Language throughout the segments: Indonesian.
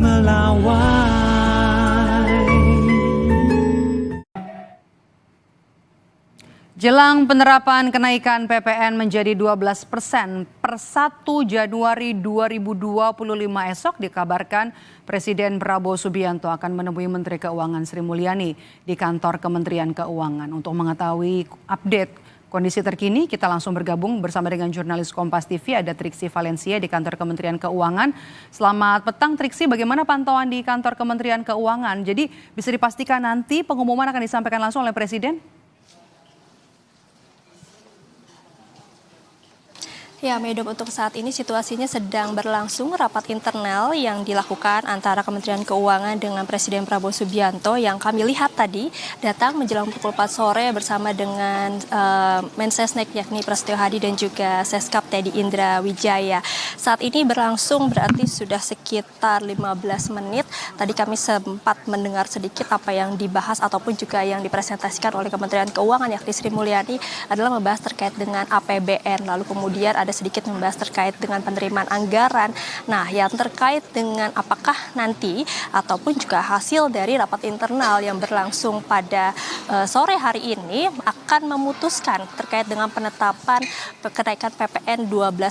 melawai. Jelang penerapan kenaikan PPN menjadi 12% per 1 Januari 2025 esok, dikabarkan Presiden Prabowo Subianto akan menemui Menteri Keuangan Sri Mulyani di kantor Kementerian Keuangan. Untuk mengetahui update kondisi terkini, kita langsung bergabung bersama dengan jurnalis Kompas TV, ada Triksi Valencia di kantor Kementerian Keuangan. Selamat petang Triksi, bagaimana pantauan di kantor Kementerian Keuangan? Jadi bisa dipastikan nanti pengumuman akan disampaikan langsung oleh Presiden? Ya, Medop, untuk saat ini situasinya sedang berlangsung rapat internal yang dilakukan antara Kementerian Keuangan dengan Presiden Prabowo Subianto yang kami lihat tadi datang menjelang pukul 4 sore bersama dengan Mensesnek yakni Prasetyo Hadi dan juga Seskap Teddy Indra Wijaya. Saat ini berlangsung berarti sudah sekitar 15 menit. Tadi kami sempat mendengar sedikit apa yang dibahas ataupun juga yang dipresentasikan oleh Kementerian Keuangan yakni Sri Mulyani adalah membahas terkait dengan APBN. Lalu kemudian ada sedikit membahas terkait dengan penerimaan anggaran. Nah, yang terkait dengan apakah nanti ataupun juga hasil dari rapat internal yang berlangsung pada sore hari ini akan memutuskan terkait dengan penetapan kenaikan PPN 12%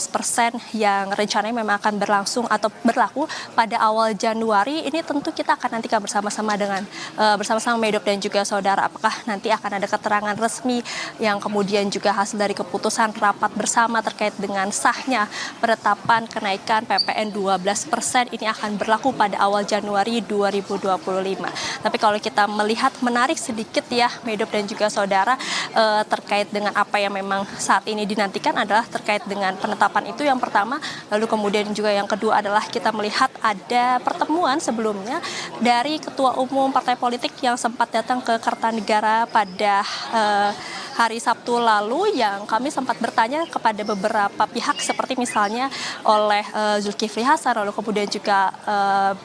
yang rencananya memang akan berlangsung atau berlaku pada awal Januari. Ini tentu kita akan nantikan bersama-sama dengan bersama-sama Medop dan juga saudara, apakah nanti akan ada keterangan resmi yang kemudian juga hasil dari keputusan rapat bersama terkait dengan sahnya penetapan kenaikan PPN 12% ini akan berlaku pada awal Januari 2025. Tapi kalau kita melihat menarik sedikit ya Medop dan juga saudara terkait dengan apa yang memang saat ini dinantikan adalah terkait dengan penetapan itu yang pertama, lalu kemudian juga yang kedua adalah kita melihat ada pertemuan sebelumnya dari Ketua Umum Partai Politik yang sempat datang ke Kertanegara pada hari Sabtu lalu yang kami sempat bertanya kepada beberapa pihak seperti misalnya oleh Zulkifli Hasan, lalu kemudian juga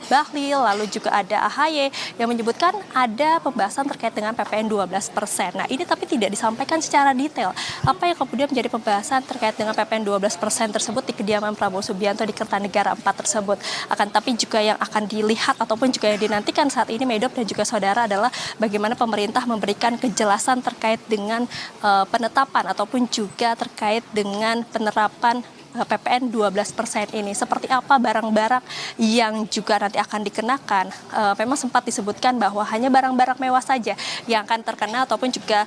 Bahlil, lalu juga ada AHY yang menyebutkan ada pembahasan terkait dengan PPN 12%. Nah, ini tapi tidak disampaikan secara detail apa yang kemudian menjadi pembahasan terkait dengan PPN 12% tersebut di kediaman Prabowo Subianto di Kertanegara 4 tersebut. Akan tapi juga yang akan dilihat ataupun juga yang dinantikan saat ini Medop dan juga saudara adalah bagaimana pemerintah memberikan kejelasan terkait dengan penetapan ataupun juga terkait dengan penerapan PPN 12% ini. Seperti apa barang-barang yang juga nanti akan dikenakan. Memang sempat disebutkan bahwa hanya barang-barang mewah saja yang akan terkena ataupun juga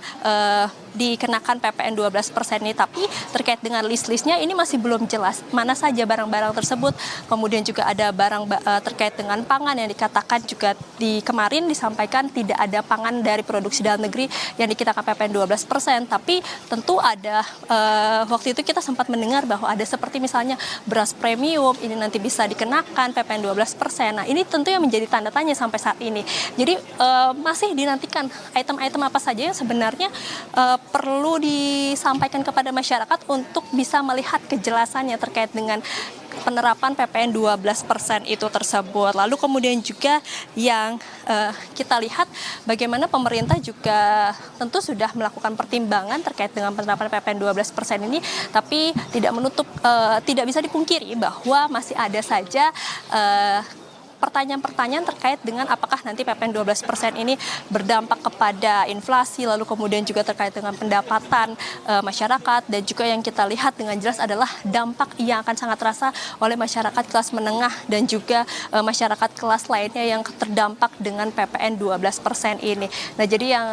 dikenakan PPN 12% ini. Tapi terkait dengan list-listnya ini masih belum jelas mana saja barang-barang tersebut. Kemudian juga ada barang terkait dengan pangan yang dikatakan juga kemarin disampaikan tidak ada pangan dari produksi dalam negeri yang dikenakan PPN 12%. Tapi tentu ada waktu itu kita sempat mendengar bahwa ada seperti misalnya beras premium ini nanti bisa dikenakan PPN 12%. Nah, ini tentu yang menjadi tanda tanya sampai saat ini. Jadi masih dinantikan item-item apa saja yang sebenarnya perlu disampaikan kepada masyarakat untuk bisa melihat kejelasannya terkait dengan penerapan PPN 12% itu tersebut. Lalu kemudian juga yang kita lihat bagaimana pemerintah juga tentu sudah melakukan pertimbangan terkait dengan penerapan PPN 12% ini, tapi tidak bisa dipungkiri bahwa masih ada saja pertanyaan-pertanyaan terkait dengan apakah nanti PPN 12% ini berdampak kepada inflasi, lalu kemudian juga terkait dengan pendapatan masyarakat, dan juga yang kita lihat dengan jelas adalah dampak yang akan sangat terasa oleh masyarakat kelas menengah dan juga masyarakat kelas lainnya yang terdampak dengan PPN 12% ini. Nah, jadi yang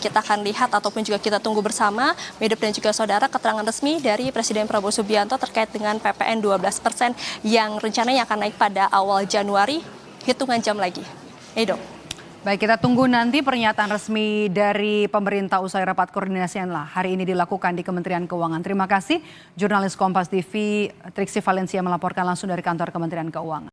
kita akan lihat ataupun juga kita tunggu bersama Medop dan juga saudara keterangan resmi dari Presiden Prabowo Subianto terkait dengan PPN 12% yang rencananya akan naik pada awal Januari. Hitungan jam lagi. Edo. Baik, kita tunggu nanti pernyataan resmi dari pemerintah usai rapat koordinasi yang hari ini dilakukan di Kementerian Keuangan. Terima kasih jurnalis Kompas TV Triksi Valencia melaporkan langsung dari kantor Kementerian Keuangan.